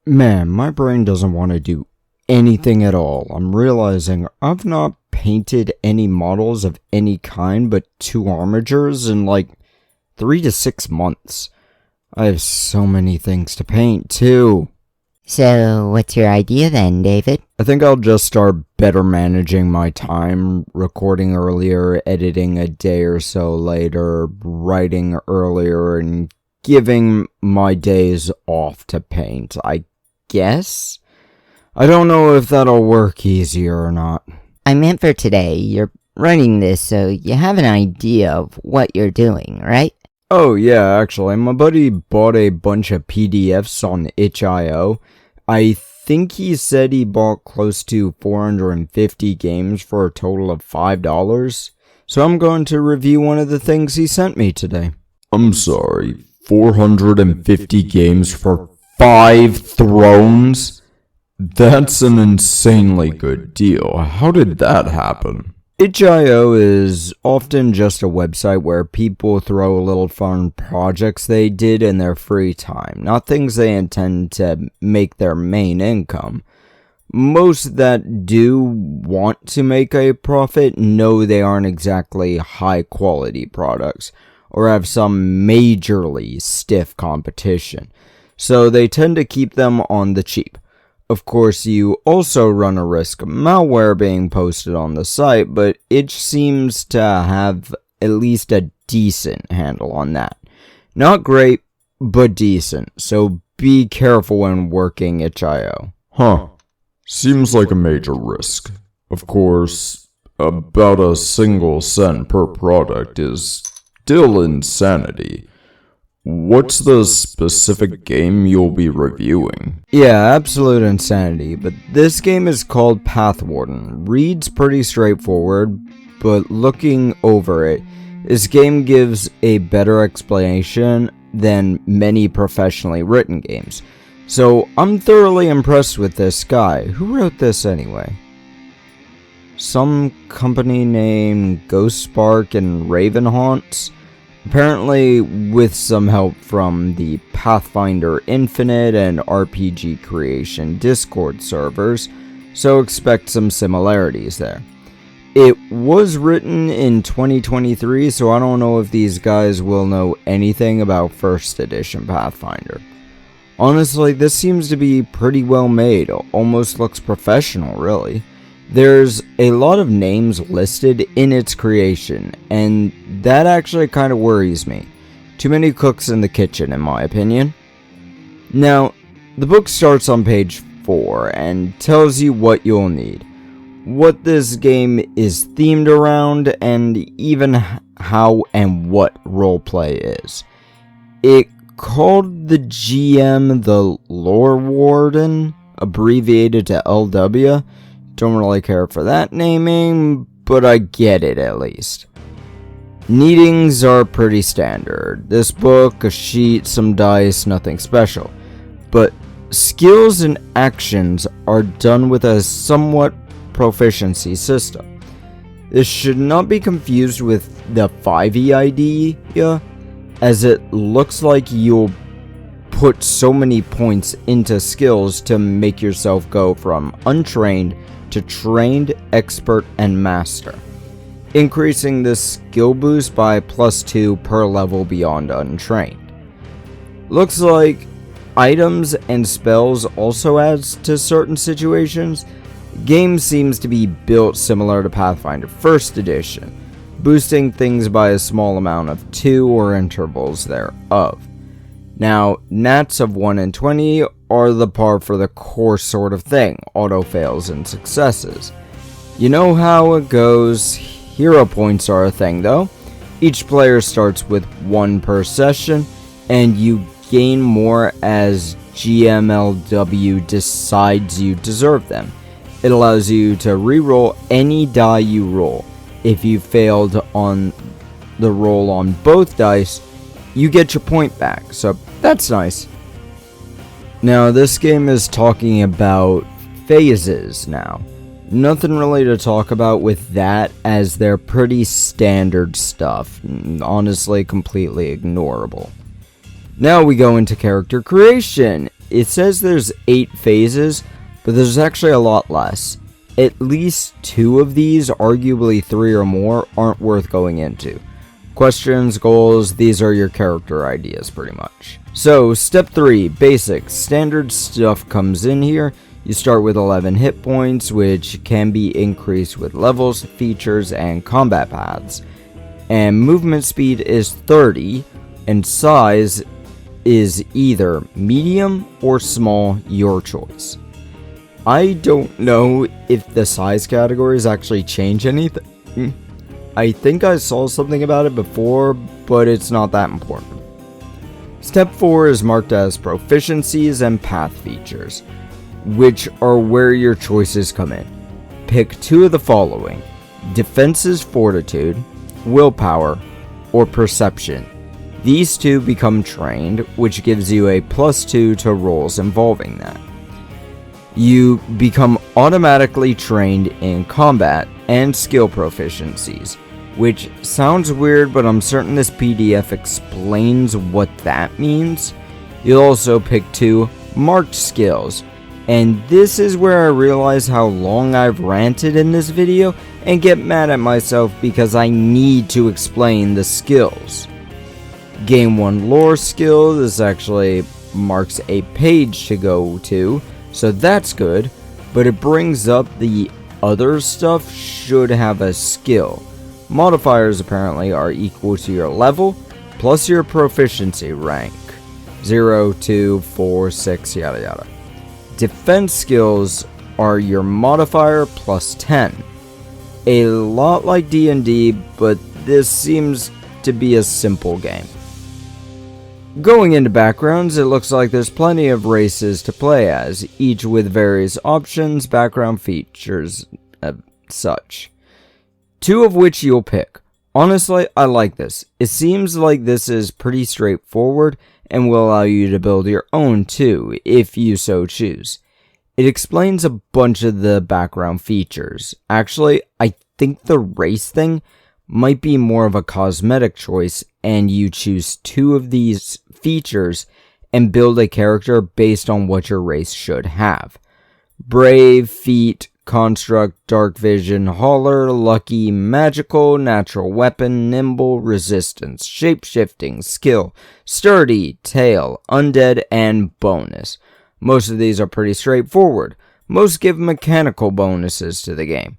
Man, my brain doesn't want to do anything at all. I'm realizing I've not painted any models of any kind but 2 armatures in like 3 to 6 months. I have so many things to paint too. So, what's your idea then, David? I think I'll just start better managing my time, recording earlier, editing a day or so later, writing earlier, and giving my days off to paint, I guess? I don't know if that'll work easier or not. I meant for today, you're writing this so you have an idea of what you're doing, right? Oh yeah, actually, my buddy bought a bunch of PDFs on itch.io. I think he said he bought close to 450 games for a total of $5. So I'm going to review one of the things he sent me today. I'm sorry, 450 games for 5 thrones? That's an insanely good deal. How did that happen? itch.io is often just a website where people throw little fun projects they did in their free time, not things they intend to make their main income. Most that do want to make a profit know they aren't exactly high quality products, or have some majorly stiff competition, so they tend to keep them on the cheap. Of course, you also run a risk of malware being posted on the site, but it seems to have at least a decent handle on that. Not great, but decent, so be careful when working itch.io. Huh. Seems like a major risk. Of course, about a single cent per product is still insanity. What's the specific game you'll be reviewing? Yeah, absolute insanity, but this game is called Pathwarden. Reads pretty straightforward, but looking over it, this game gives a better explanation than many professionally written games. So I'm thoroughly impressed with this guy. Who wrote this anyway? Some company named Ghostspark and Ravenhaunt? Apparently with some help from the Pathfinder Infinite and RPG Creation Discord servers, so expect some similarities there. It was written in 2023, so I don't know if these guys will know anything about first edition Pathfinder. Honestly, this seems to be pretty well made, almost looks professional really. There's a lot of names listed in its creation, and that actually kind of worries me. Too many cooks in the kitchen, in my opinion. Now, the book starts on page 4 and tells you what you'll need, what this game is themed around, and even how and what roleplay is. It called the GM the Lore Warden, abbreviated to LW. Don't really care for that naming, but I get it at least. Needings are pretty standard. This book, a sheet, some dice, nothing special. But skills and actions are done with a somewhat proficiency system. This should not be confused with the 5e idea, as it looks like you'll put so many points into skills to make yourself go from untrained to trained, expert, and master, increasing the skill boost by +2 per level beyond untrained. Looks like items and spells also adds to certain situations. Game seems to be built similar to Pathfinder 1st edition, boosting things by a small amount of 2 or intervals thereof. Now, nats of 1 and 20 are the par for the course sort of thing, auto fails and successes. You know how it goes. Hero points are a thing though. Each player starts with 1 per session, and you gain more as GMLW decides you deserve them. It allows you to reroll any die you roll. If you failed on the roll on both dice, you get your point back, so that's nice. Now, this game is talking about phases now. Nothing really to talk about with that, as they're pretty standard stuff. Honestly, completely ignorable. Now we go into character creation. it says there's 8 phases, but there's actually a lot less. At least 2 of these, arguably 3 or more, aren't worth going into. Questions, goals, these are your character ideas pretty much. So, step 3, basics. Standard stuff comes in here. You start with 11 hit points, which can be increased with levels, features, and combat paths. And movement speed is 30, and size is either medium or small, your choice. I don't know if the size categories actually change anything. I think I saw something about it before, but it's not that important. Step 4 is marked as proficiencies and path features, which are where your choices come in. Pick 2 of the following: defense's fortitude, willpower, or perception. These 2 become trained, which gives you a +2 to rolls involving that. You become automatically trained in combat and skill proficiencies, which sounds weird, but I'm certain this PDF explains what that means. You'll also pick 2 marked skills, and this is where I realize how long I've ranted in this video and get mad at myself because I need to explain the skills. Game 1 lore skill, this actually marks a page to go to, so that's good, but it brings up the other stuff should have a skill. Modifiers apparently are equal to your level plus your proficiency rank. 0, 2, 4, 6, yada yada. Defense skills are your modifier plus 10. A lot like D&D, but this seems to be a simple game. Going into backgrounds, it looks like there's plenty of races to play as, each with various options, background features, such. 2 of which you'll pick. Honestly, I like this. It seems like this is pretty straightforward and will allow you to build your own too, if you so choose. It explains a bunch of the background features. Actually, I think the race thing might be more of a cosmetic choice, and you choose 2 of these features and build a character based on what your race should have. Brave, feat, construct, dark vision, hauler, lucky, magical, natural weapon, nimble, resistance, shapeshifting, skill, sturdy, tail, undead, and bonus. Most of these are pretty straightforward. Most give mechanical bonuses to the game.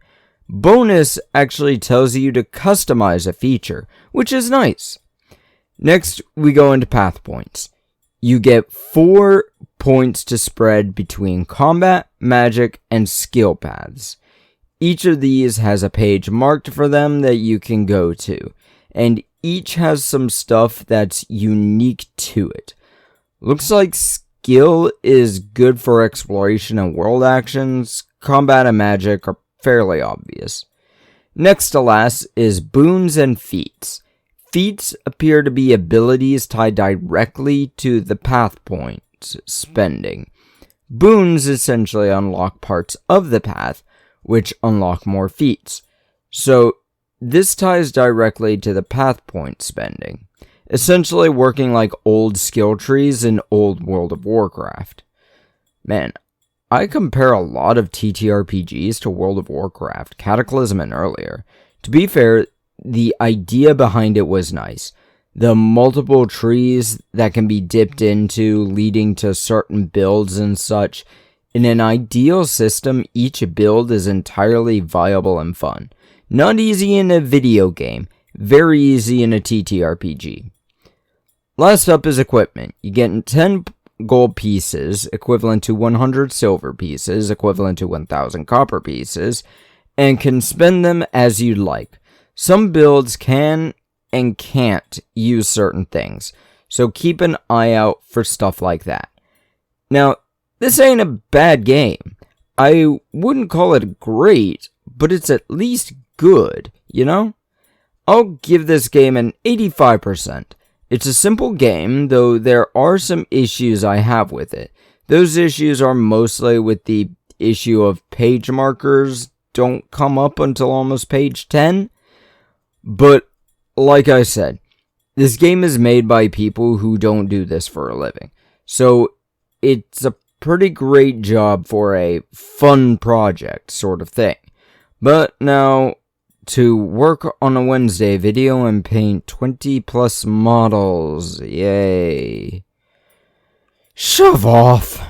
Bonus actually tells you to customize a feature, which is nice. Next, we go into path points. You get 4 points to spread between combat, magic, and skill paths. Each of these has a page marked for them that you can go to, and each has some stuff that's unique to it. Looks like skill is good for exploration and world actions. Combat and magic are fairly obvious. Next to last is boons and feats. Feats appear to be abilities tied directly to the path points spending. Boons essentially unlock parts of the path, which unlock more feats. So this ties directly to the path point spending, essentially working like old skill trees in old World of Warcraft. Man, I compare a lot of TTRPGs to World of Warcraft, Cataclysm and earlier. To be fair, the idea behind it was nice. The multiple trees that can be dipped into, leading to certain builds and such. In an ideal system, each build is entirely viable and fun. Not easy in a video game, very easy in a TTRPG. Last up is equipment. You get 10 gold pieces, equivalent to 100 silver pieces, equivalent to 1000 copper pieces, and can spend them as you'd like. Some builds can and can't use certain things, so keep an eye out for stuff like that. Now, this ain't a bad game. I wouldn't call it great, but it's at least good, you know? I'll give this game an 85%. It's a simple game, though there are some issues I have with it. Those issues are mostly with the issue of page markers don't come up until almost page 10. But, like I said, this game is made by people who don't do this for a living. So, it's a pretty great job for a fun project sort of thing. But now, to work on a Wednesday video and paint 20 plus models, yay. Shove off.